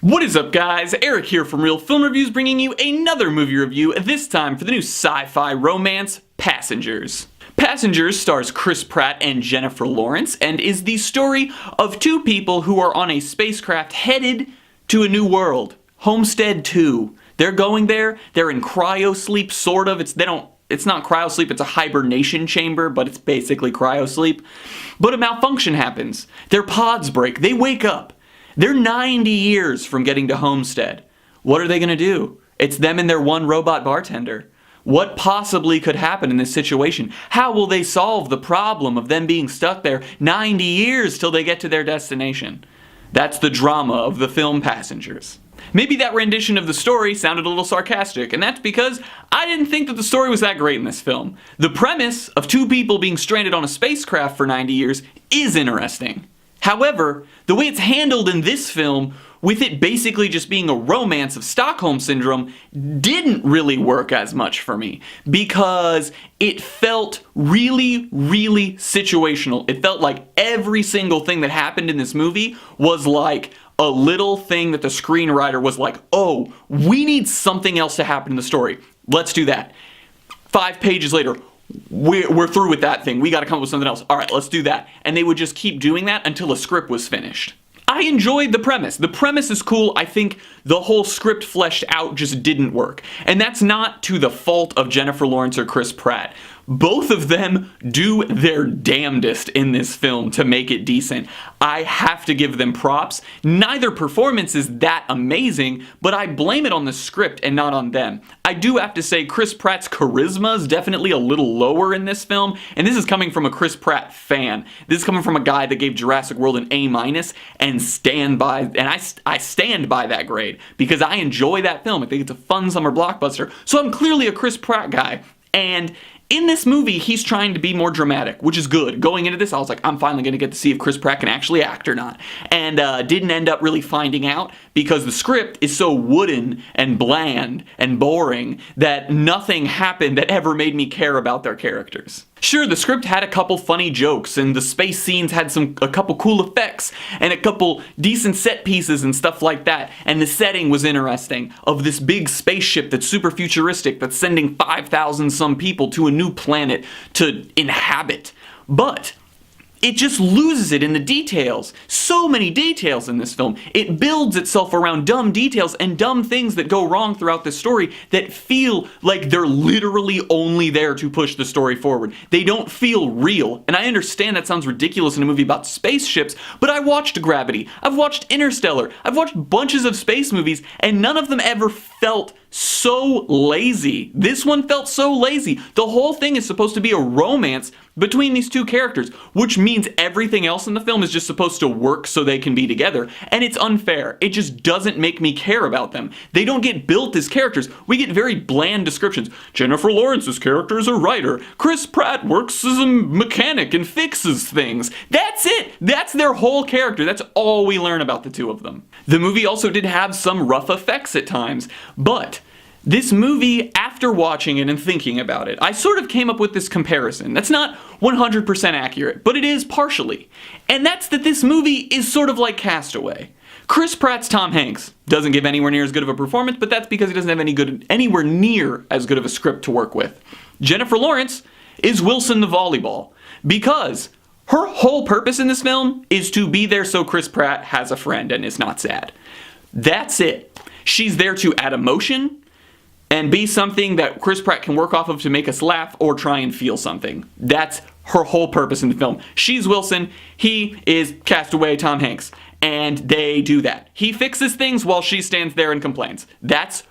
What is up, guys? Eric here from Real Film Reviews, bringing you another movie review, this time for the new sci-fi romance, Passengers. Passengers stars Chris Pratt and Jennifer Lawrence, and is the story of two people who are on a spacecraft headed to a new world, Homestead 2. They're going there, they're in cryosleep, sort of. It's not cryosleep, it's a hibernation chamber, but it's basically cryosleep. But a malfunction happens. Their pods break, they wake up. They're 90 years from getting to Homestead. What are they going to do? It's them and their one robot bartender. What possibly could happen in this situation? How will they solve the problem of them being stuck there 90 years till they get to their destination? That's the drama of the film Passengers. Maybe that rendition of the story sounded a little sarcastic, and that's because I didn't think that the story was that great in this film. The premise of two people being stranded on a spacecraft for 90 years is interesting. However, the way it's handled in this film, with it basically just being a romance of Stockholm Syndrome, didn't really work as much for me, because it felt really, really situational. It felt like every single thing that happened in this movie was like a little thing that the screenwriter was like, oh, we need something else to happen in the story. Let's do that. 5 pages later, we're through with that thing. We got to come up with something else. All right, let's do that. And they would just keep doing that until a script was finished. I enjoyed the premise. The premise is cool. I think the whole script fleshed out just didn't work. And that's not to the fault of Jennifer Lawrence or Chris Pratt. Both of them do their damnedest in this film to make it decent. I have to give them props. Neither performance is that amazing, but I blame it on the script and not on them. I do have to say Chris Pratt's charisma is definitely a little lower in this film, and this is coming from a Chris Pratt fan. This is coming from a guy that gave Jurassic World an A- and I stand by that grade because I enjoy that film. I think it's a fun summer blockbuster, so I'm clearly a Chris Pratt guy. And in this movie, he's trying to be more dramatic, which is good. Going into this, I was like, I'm finally going to get to see if Chris Pratt can actually act or not. And didn't end up really finding out because the script is so wooden and bland and boring that nothing happened that ever made me care about their characters. Sure, the script had a couple funny jokes, and the space scenes had a couple cool effects, and a couple decent set pieces and stuff like that, and the setting was interesting, of this big spaceship that's super futuristic, that's sending 5,000 some people to a new planet to inhabit. But it just loses it in the details. So many details in this film. It builds itself around dumb details and dumb things that go wrong throughout the story that feel like they're literally only there to push the story forward. They don't feel real. And I understand that sounds ridiculous in a movie about spaceships, but I watched Gravity. I've watched Interstellar. I've watched bunches of space movies, and none of them ever felt so lazy. This one felt so lazy. The whole thing is supposed to be a romance between these two characters, which means everything else in the film is just supposed to work so they can be together, and it's unfair. It just doesn't make me care about them. They don't get built as characters. We get very bland descriptions. Jennifer Lawrence's character is a writer. Chris Pratt works as a mechanic and fixes things. That's it. That's their whole character. That's all we learn about the two of them. The movie also did have some rough effects at times, but this movie, after watching it and thinking about it, I sort of came up with this comparison. That's not 100% accurate, but it is partially. And that's that this movie is sort of like Castaway. Chris Pratt's Tom Hanks doesn't give anywhere near as good of a performance, but that's because he doesn't have anywhere near as good of a script to work with. Jennifer Lawrence is Wilson the volleyball, because her whole purpose in this film is to be there so Chris Pratt has a friend and is not sad. That's it. She's there to add emotion and be something that Chris Pratt can work off of to make us laugh or try and feel something. That's her whole purpose in the film. She's Wilson, he is Castaway Tom Hanks, and they do that. He fixes things while she stands there and complains. That's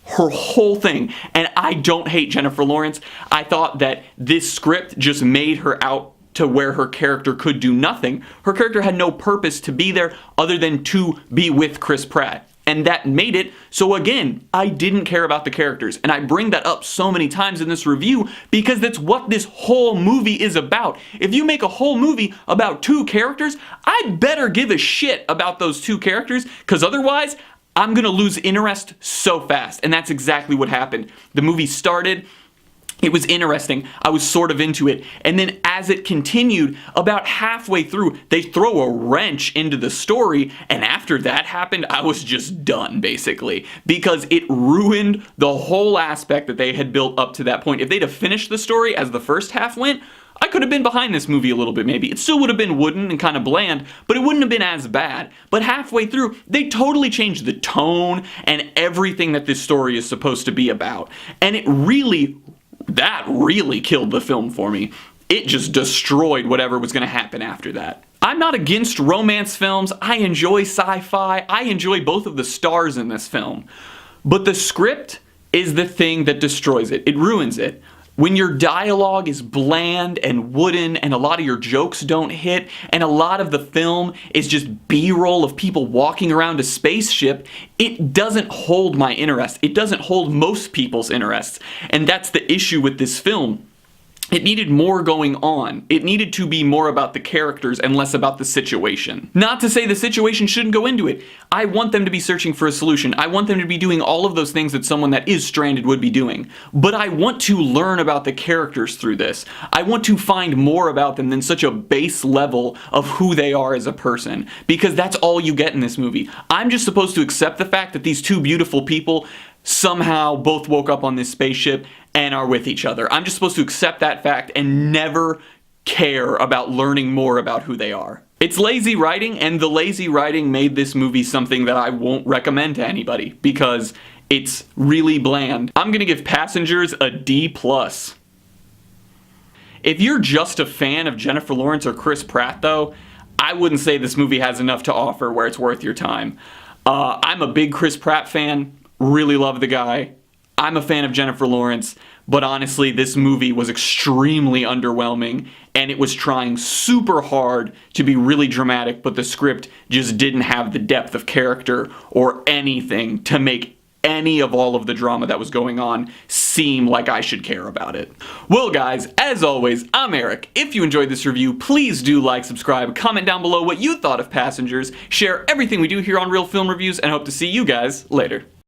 her whole thing, and I don't hate Jennifer Lawrence. I thought that this script just made her out to where her character could do nothing. Her character had no purpose to be there other than to be with Chris Pratt. And that made it so, again, I didn't care about the characters. And I bring that up so many times in this review because that's what this whole movie is about. If you make a whole movie about two characters, I'd better give a shit about those two characters, because otherwise I'm gonna lose interest so fast. And that's exactly what happened. The movie started, It was interesting. I was sort of into it. And then as it continued, about halfway through, they throw a wrench into the story. And after that happened, I was just done, basically. Because it ruined the whole aspect that they had built up to that point. If they'd have finished the story as the first half went, I could have been behind this movie a little bit maybe. It still would have been wooden and kind of bland, but it wouldn't have been as bad. But halfway through, they totally changed the tone and everything that this story is supposed to be about. And that really killed the film for me. It just destroyed whatever was going to happen after that. I'm not against romance films. I enjoy sci-fi. I enjoy both of the stars in this film. But the script is the thing that destroys it. It ruins it. When your dialogue is bland and wooden and a lot of your jokes don't hit and a lot of the film is just B-roll of people walking around a spaceship, it doesn't hold my interest. It doesn't hold most people's interests. And that's the issue with this film. It needed more going on. It needed to be more about the characters and less about the situation. Not to say the situation shouldn't go into it. I want them to be searching for a solution. I want them to be doing all of those things that someone that is stranded would be doing. But I want to learn about the characters through this. I want to find more about them than such a base level of who they are as a person. Because that's all you get in this movie. I'm just supposed to accept the fact that these two beautiful people somehow both woke up on this spaceship and are with each other. I'm just supposed to accept that fact and never care about learning more about who they are. It's lazy writing, and the lazy writing made this movie something that I won't recommend to anybody because it's really bland. I'm gonna give Passengers a D+. If you're just a fan of Jennifer Lawrence or Chris Pratt though, I wouldn't say this movie has enough to offer where it's worth your time. I'm a big Chris Pratt fan. Really love the guy. I'm a fan of Jennifer Lawrence, but honestly, this movie was extremely underwhelming, and it was trying super hard to be really dramatic, but the script just didn't have the depth of character or anything to make any of all of the drama that was going on seem like I should care about it. Well guys, as always, I'm Eric. If you enjoyed this review, please do like, subscribe, comment down below what you thought of Passengers, share everything we do here on Real Film Reviews, and I hope to see you guys later.